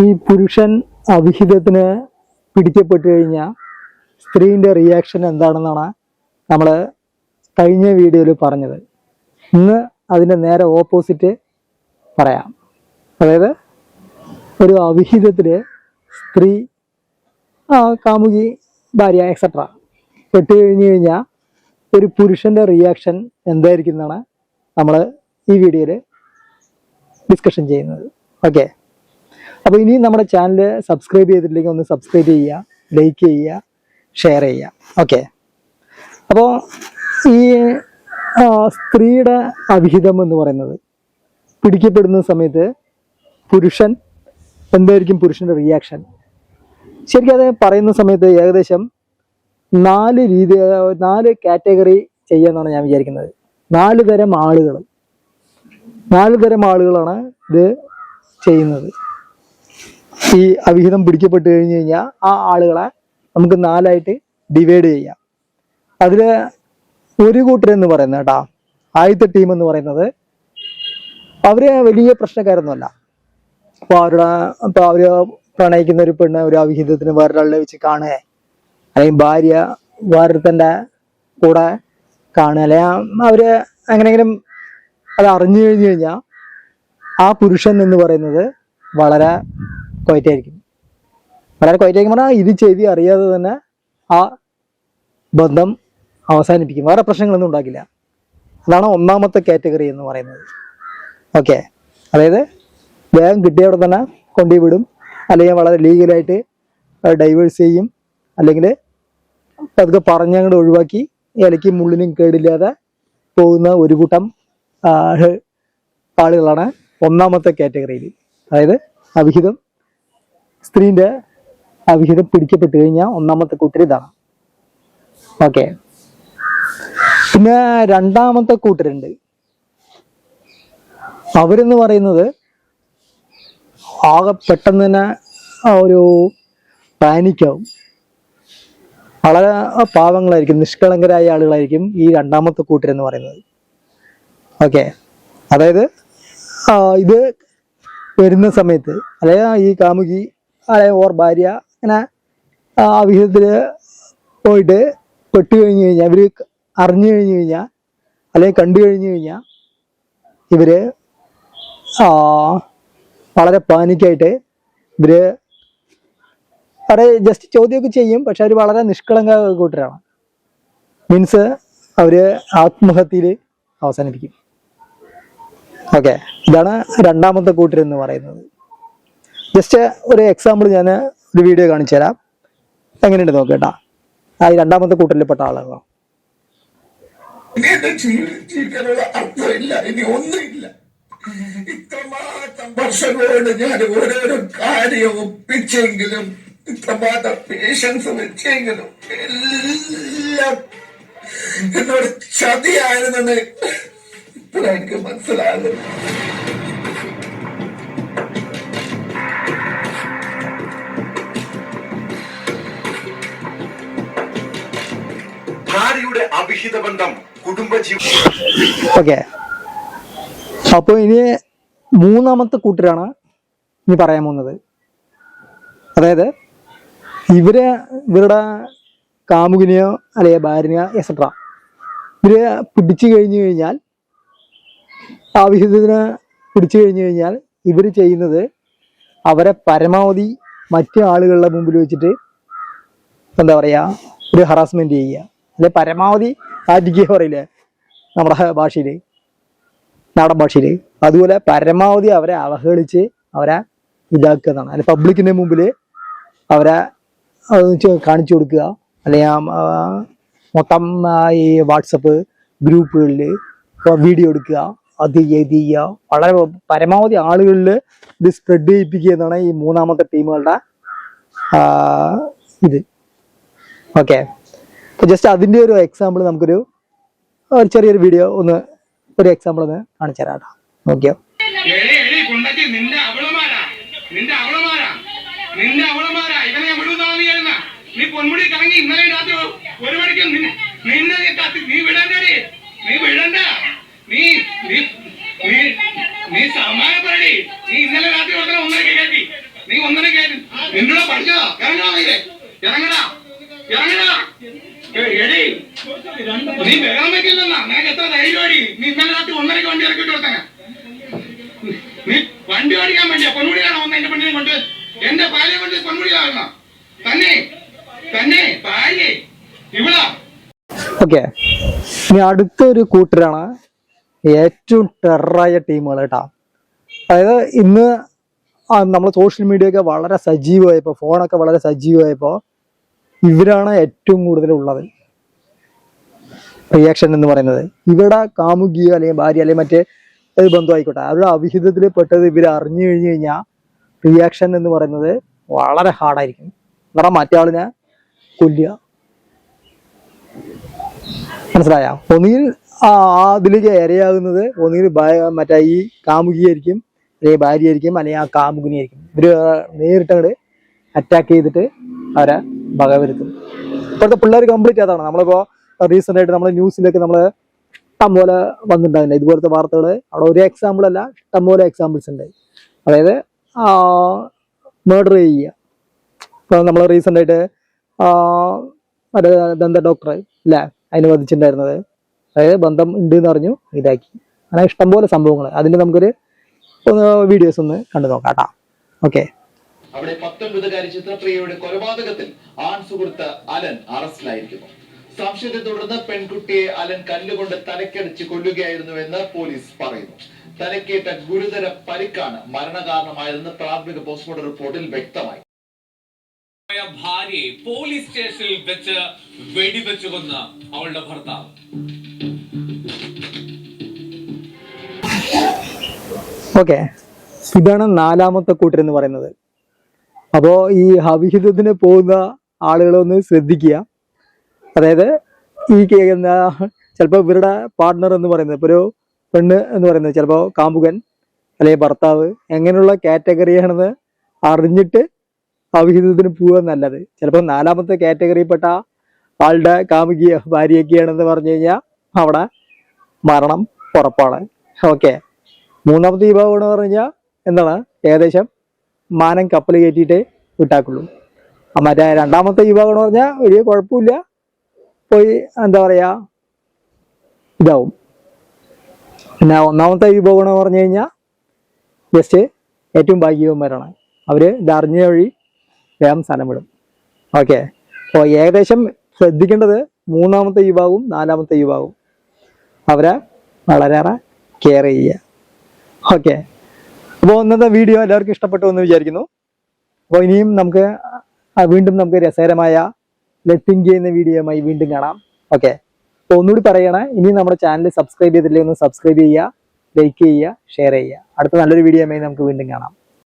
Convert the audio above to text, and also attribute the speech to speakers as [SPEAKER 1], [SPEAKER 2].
[SPEAKER 1] ഈ പുരുഷൻ അവിഹിതത്തിന് പിടിക്കപ്പെട്ടു കഴിഞ്ഞാൽ സ്ത്രീൻ്റെ റിയാക്ഷൻ എന്താണെന്നാണ് നമ്മൾ കഴിഞ്ഞ വീഡിയോയിൽ പറഞ്ഞത്. ഇന്ന് അതിൻ്റെ നേരെ ഓപ്പോസിറ്റ് പറയാം. അതായത് ഒരു അവിഹിതത്തിൽ സ്ത്രീ കാമുകി ഭാര്യ എക്സെട്ര പെട്ട് കഴിഞ്ഞു കഴിഞ്ഞാൽ ഒരു പുരുഷൻ്റെ റിയാക്ഷൻ എന്തായിരിക്കും എന്നാണ് നമ്മൾ ഈ വീഡിയോയിൽ ഡിസ്കഷൻ ചെയ്യുന്നത്. ഓക്കെ, അപ്പോൾ ഇനി നമ്മുടെ ചാനൽ സബ്സ്ക്രൈബ് ചെയ്തിട്ടില്ലെങ്കിൽ ഒന്ന് സബ്സ്ക്രൈബ് ചെയ്യുക, ലൈക്ക് ചെയ്യുക, ഷെയർ ചെയ്യുക. ഓക്കെ, അപ്പോൾ ഈ സ്ത്രീയുടെ അവിഹിതം എന്ന് പറയുന്നത് പിടിക്കപ്പെടുന്ന സമയത്ത് പുരുഷൻ എന്തായിരിക്കും പുരുഷൻ്റെ റിയാക്ഷൻ? ശരിക്കും അത് പറയുന്ന സമയത്ത് ഏകദേശം 4 കാറ്റഗറി ചെയ്യാന്നാണ് ഞാൻ വിചാരിക്കുന്നത്. 4 തരം ആളുകളാണ് ഇത് ചെയ്യുന്നത്. ഈ അവിഹിതം പിടിക്കപ്പെട്ട് കഴിഞ്ഞ് കഴിഞ്ഞാൽ ആ ആളുകളെ നമുക്ക് 4ആയിട്ട് ഡിവൈഡ് ചെയ്യാം. അതിൽ ഒരു കൂട്ടരെന്ന് പറയുന്നത് കേട്ടോ, ആദ്യത്തെ ടീം എന്ന് പറയുന്നത് അവർ വലിയ പ്രശ്നക്കാരൊന്നുമല്ല. അപ്പോൾ അവർ പ്രണയിക്കുന്ന ഒരു പെണ്ണ് ഒരു അവിഹിതത്തിന് വേറൊരാളെ വെച്ച് കാണുക, അല്ലെങ്കിൽ ഭാര്യ വേറൊരുത്തൻ്റെ കൂടെ കാണുക, അല്ലെങ്കിൽ അവർ എങ്ങനെയെങ്കിലും അത് അറിഞ്ഞു കഴിഞ്ഞു കഴിഞ്ഞാൽ ആ പുരുഷൻ എന്ന് പറയുന്നത് വളരെ ക്വയറ്റായിരിക്കും. പറഞ്ഞാൽ ഇത് ചെവി അറിയാതെ തന്നെ ആ ബന്ധം അവസാനിപ്പിക്കും, വേറെ പ്രശ്നങ്ങളൊന്നും ഉണ്ടാക്കില്ല. അതാണ് ഒന്നാമത്തെ കാറ്റഗറി എന്ന് പറയുന്നത്. ഓക്കെ, അതായത് വേഗം കിട്ടിയവിടെ തന്നെ കൊണ്ടുവിടും, അല്ലെങ്കിൽ വളരെ ലീഗലായിട്ട് ഡൈവേഴ്സ് ചെയ്യും, അല്ലെങ്കിൽ അതൊക്കെ പറഞ്ഞങ്ങോട്ട് ഒഴിവാക്കി ഇലയ്ക്കും മുള്ളിനും കേടില്ലാതെ പോകുന്ന ഒരു കൂട്ടം ആളുകളാണ് ഒന്നാമത്തെ കാറ്റഗറിയിൽ. അതായത് സ്ത്രീൻ്റെ അവിഹിതം പിടിക്കപ്പെട്ട് കഴിഞ്ഞാൽ ഒന്നാമത്തെ കൂട്ടർ ഇതാണ്. ഓക്കെ, പിന്നെ രണ്ടാമത്തെ കൂട്ടരുണ്ട്. അവരെന്ന് പറയുന്നത് ആകെ പെട്ടെന്ന് തന്നെ ഒരു പാനിക്കാവും. വളരെ പാവങ്ങളായിരിക്കും, നിഷ്കളങ്കരായ ആളുകളായിരിക്കും ഈ രണ്ടാമത്തെ കൂട്ടരെന്ന് പറയുന്നത്. ഓക്കെ, അതായത് ഇത് വരുന്ന സമയത്ത് അല്ലെങ്കിൽ ഈ കാമുകി അല്ലെങ്കിൽ ഓർ ഭാര്യ ഇങ്ങനെ അവിഹിതത്തിൽ പോയിട്ട് പെട്ട് കഴിഞ്ഞ് കഴിഞ്ഞാൽ, ഇവർ അറിഞ്ഞു കഴിഞ്ഞു കഴിഞ്ഞാൽ അല്ലെങ്കിൽ കണ്ടു കഴിഞ്ഞു കഴിഞ്ഞാൽ ഇവർ വളരെ പാനിക്കായിട്ട് വളരെ ജസ്റ്റ് ചോദ്യമൊക്കെ ചെയ്യും. പക്ഷെ അവർ വളരെ നിഷ്കളങ്ക കൂട്ടരാണ്. മീൻസ് അവർ ആത്മഹത്യയിൽ അവസാനിപ്പിക്കും. ഓക്കെ, ഇതാണ് രണ്ടാമത്തെ കൂട്ടരെന്ന് പറയുന്നത്. ജസ്റ്റ് ഒരു എക്സാമ്പിൾ ഞാൻ ഒരു വീഡിയോ കാണിച്ചു തരാം, എങ്ങനെയുണ്ട് നോക്കേട്ടാ. ആ രണ്ടാമത്തെ കൂട്ടരിൽപ്പെട്ട ആളുകളാണ്.
[SPEAKER 2] അർത്ഥമില്ല, ഇനി ഒന്നുമില്ല. ഇത്രമാത്രം വർഷങ്ങളോട് ഞാൻ ഓരോരോ കാര്യം ഒപ്പിച്ചെങ്കിലും, ഇത്രമാത്രം പേഷ്യൻസ് വെച്ചെങ്കിലും എല്ലാം എന്നോട് ചതിയായിരുന്നെന്ന് ഇപ്പോഴാണ് എനിക്ക് മനസ്സിലാകുന്നത്. ഭാര്യയുടെ അവിഹിത ബന്ധം കുടുംബജീവിതം.
[SPEAKER 1] ഓക്കെ, അപ്പോൾ ഇനി മൂന്നാമത്തെ കൂട്ടരാണ് ഇനി പറയാൻ പോകുന്നത്. അതായത് ഇവരുടെ കാമുകിനെയോ അല്ലെങ്കിൽ ഭാര്യനെയോ എക്സെട്ര ഇവര് പിടിച്ചു കഴിഞ്ഞു കഴിഞ്ഞാൽ, അവിഹിതത്തിന് പിടിച്ചു കഴിഞ്ഞു കഴിഞ്ഞാൽ ഇവർ ചെയ്യുന്നത് അവരെ പരമാവധി മറ്റു ആളുകളുടെ മുമ്പിൽ വെച്ചിട്ട് എന്താ പറയുക, ഒരു ഹറാസ്മെന്റ് ചെയ്യുക, അല്ലെ പരമാവധി ആറ്റിക്കുക പറയില്ലേ നമ്മുടെ ഭാഷയിൽ, നാടൻ ഭാഷയിൽ. അതുപോലെ പരമാവധി അവരെ അവഹേളിച്ച് അവരെ ഇതാക്കുക എന്നാണ്. അല്ലെ പബ്ലിക്കിന്റെ മുമ്പിൽ അവരെ കാണിച്ചു കൊടുക്കുക, അല്ലെങ്കിൽ മൊത്തം ഈ വാട്സപ്പ് ഗ്രൂപ്പുകളിൽ വീഡിയോ എടുക്കുക, അത് ചെയ്യുക, വളരെ പരമാവധി ആളുകളിൽ ഇത് സ്പ്രെഡ് ചെയ്യിപ്പിക്കുക എന്നാണ് ഈ മൂന്നാമത്തെ ടീമുകളുടെ ഇത്. ഓക്കെ, അപ്പോൾ ജസ്റ്റ് അതിൻ്റെ ഒരു എക്സാമ്പിൾ നമുക്കൊരു ചെറിയൊരു വീഡിയോ ഒരു എക്സാമ്പിൾ ഒന്ന് കാണിച്ചു തരാം. നോക്കിയോ?
[SPEAKER 2] നീ പൊന്മുടി കറങ്ങി ഇന്നലെ രാത്രി 1 മണിക്ക് നിന്നെ നീ വിടണ്ടേ? നീ വിടണ്ട, നീ സമാധാനപ്പെടേ. നീ ഇന്നലെ രാത്രി 1:30 കേൾക്കി നീ 1:30 നിന്നോട് പഠിച്ചതാ. ഇറങ്ങടാ നീ. ഇറങ്ങടാ ഇറങ്ങടാ. എടി നീ വേഗം വെക്കില്ലെന്നാ. നിനക്ക് എത്ര ധൈര്യമാടി. നീ ഇന്നലെ രാത്രി 1:30 വണ്ടി ഇറക്കിട്ട് കൊടുത്തങ്ങ. നീ വണ്ടി ഓടിക്കാൻ വേണ്ടിയാ പൊന്മുടിയാണോ വന്ന എന്റെ പെണ്ണിനെ കൊണ്ട്? എന്റെ ഭാര്യയെ കൊണ്ട് പൊന്മുടിയാണോ? തന്നെ തന്നെ ഭാര്യ ഇവളാ.
[SPEAKER 1] ഓക്കെ, ഇനി അടുത്തൊരു കൂട്ടരാണ് ഏറ്റവും ടെററായ ടീമുകൾ കേട്ടോ. അതായത് ഇന്ന് നമ്മളെ സോഷ്യൽ മീഡിയ ഒക്കെ വളരെ സജീവമായപ്പോൾ, ഫോണൊക്കെ വളരെ സജീവമായപ്പോൾ ഇവരാണ് ഏറ്റവും കൂടുതൽ ഉള്ളത്. റിയാക്ഷൻ എന്ന് പറയുന്നത് ഇവിടെ കാമുകിയോ അല്ലെങ്കിൽ ഭാര്യ അല്ലെങ്കിൽ മറ്റേ ബന്ധം ആയിക്കോട്ടെ, അവരുടെ അവിഹിതത്തിൽ പെട്ടത് ഇവർ അറിഞ്ഞു കഴിഞ്ഞു കഴിഞ്ഞാൽ റിയാക്ഷൻ എന്ന് പറയുന്നത് വളരെ ഹാർഡായിരിക്കും. കാരണം മറ്റേ ആളിനെ കൊല്ലുക, മനസ്സിലായ? ഒന്നുകിൽ അതിലേക്ക് ഇരയാകുന്നത് ഒന്നുകിൽ മറ്റേ ഈ കാമുകിയായിരിക്കും, അല്ലെങ്കിൽ ഭാര്യയായിരിക്കും, അല്ലെങ്കിൽ ആ കാമുകിനിയായിരിക്കും. ഇവര് നേരിട്ട് അങ്ങോട്ട് അറ്റാക്ക് ചെയ്തിട്ട് അവരെ വകവരുത്തും. ഇപ്പോഴത്തെ പിള്ളേർ കംപ്ലീറ്റ് അതാണ്. നമ്മളിപ്പോ റീസെന്റ് ആയിട്ട് നമ്മളെ ന്യൂസിലൊക്കെ നമ്മള് ഇഷ്ടം പോലെ വന്നിട്ടുണ്ടാവില്ല ഇതുപോലത്തെ വാർത്തകൾ. അവിടെ ഒരു എക്സാമ്പിൾ അല്ല, ഇഷ്ടം പോലെ എക്സാമ്പിൾസ് ഉണ്ട്. അതായത് മർഡർ ചെയ്യുക. ഇപ്പൊ നമ്മൾ റീസെന്റ് ആയിട്ട് മറ്റേ ദന്ത ഡോക്ടർ അല്ലേ അതിന് വധിച്ചിട്ടുണ്ടായിരുന്നത്. അതായത് ബന്ധം ഉണ്ട് എന്ന് അറിഞ്ഞു ഇതാക്കി. അങ്ങനെ ഇഷ്ടംപോലെ സംഭവങ്ങൾ. അതിന്റെ നമുക്കൊരു വീഡിയോസ് ഒന്ന് കണ്ടു നോക്കാം കേട്ടോ. ഓക്കെ.
[SPEAKER 3] അവിടെ 19-കാരി ചിത്രപ്രിയയുടെ കൊലപാതകത്തിൽ ആൺ സുഹൃത്ത് അലൻ അറസ്റ്റിലായിരിക്കുന്നു. സംശയത്തെ തുടർന്ന് പെൺകുട്ടിയെ അലൻ കല്ലുകൊണ്ട് തലക്കടിച്ച് കൊല്ലുകയായിരുന്നുവെന്ന് പോലീസ് പറയുന്നു. തലക്കേറ്റ ഗുരുതര പരിക്കാണ് മരണകാരണമായതെന്ന് പ്രാഥമിക പോസ്റ്റ്മോർട്ടം റിപ്പോർട്ടിൽ വ്യക്തമായി.
[SPEAKER 4] ഭാര്യയെ പോലീസ് സ്റ്റേഷനിൽ വെച്ച് വെടിവെച്ചു കൊന്ന അവളുടെ ഭർത്താവ്.
[SPEAKER 1] ഓക്കെ, ഇതാണ് 4ാമത്തെ കൂട്ടരെന്ന് പറയുന്നത്. അപ്പോ ഈ അവിഹിതത്തിന് പോകുന്ന ആളുകളൊന്ന് ശ്രദ്ധിക്കുക. അതായത് ഈ ചിലപ്പോ ഇവരുടെ പാർട്ട്ണർ എന്ന് പറയുന്നത്, ഇപ്പൊ ഒരു പെണ്ണ് എന്ന് പറയുന്നത് ചിലപ്പോ കാമുകൻ അല്ലെങ്കിൽ ഭർത്താവ് എങ്ങനെയുള്ള കാറ്റഗറിയാണെന്ന് അറിഞ്ഞിട്ട് അവിഹിതത്തിന് പോവുക നല്ലത്. ചിലപ്പോൾ 4ാമത്തെ കാറ്റഗറിയിൽപ്പെട്ട ആളുടെ കാമുകിയ ഭാര്യയൊക്കെയാണെന്ന് പറഞ്ഞു കഴിഞ്ഞാൽ അവിടെ മരണം ഉറപ്പാണ്. ഓക്കെ. 3ാമത്തെ വിഭാഗം എന്ന് പറഞ്ഞു കഴിഞ്ഞാൽ എന്താണ്, ഏകദേശം മാനം കപ്പൽ കയറ്റിയിട്ടേ വിട്ടാക്കുള്ളൂ. മറ്റേ 2ാമത്തെ വിഭാഗം എന്ന് പറഞ്ഞാൽ വലിയ കുഴപ്പമില്ല, പോയി എന്താ പറയാ ഇതാവും. പിന്നെ 1ാമത്തെ വിഭാഗം എന്ന് പറഞ്ഞു കഴിഞ്ഞാൽ ജസ്റ്റ് ഏറ്റവും ഭാഗ്യവന്മാരാണ്. അവര് ഇത് അറിഞ്ഞ വഴി വേഗം സ്ഥലം വിടും. ഓക്കെ. അപ്പോൾ ഏകദേശം ശ്രദ്ധിക്കേണ്ടത് 3ാമത്തെ വിഭാഗവും 4ാമത്തെ വിഭാഗവും. അവരെ വളരെയേറെ കെയർ ചെയ്യുക. ഓക്കെ. അപ്പോൾ ഇന്നത്തെ വീഡിയോ എല്ലാവർക്കും ഇഷ്ടപ്പെട്ടു എന്ന് വിചാരിക്കുന്നു. അപ്പോൾ ഇനിയും വീണ്ടും നമുക്ക് രസകരമായ ലെറ്റിംഗ് ചെയ്യുന്ന വീഡിയോയുമായി വീണ്ടും കാണാം. ഓക്കെ. അപ്പോൾ ഒന്നുകൂടി പറയണേ, ഇനി നമ്മുടെ ചാനൽ സബ്സ്ക്രൈബ് ചെയ്തിട്ടില്ലെങ്കിൽ ഒന്ന് സബ്സ്ക്രൈബ് ചെയ്യുക, ലൈക്ക് ചെയ്യുക, ഷെയർ ചെയ്യുക. അടുത്ത നല്ലൊരു വീഡിയോയുമായി നമുക്ക് വീണ്ടും കാണാം.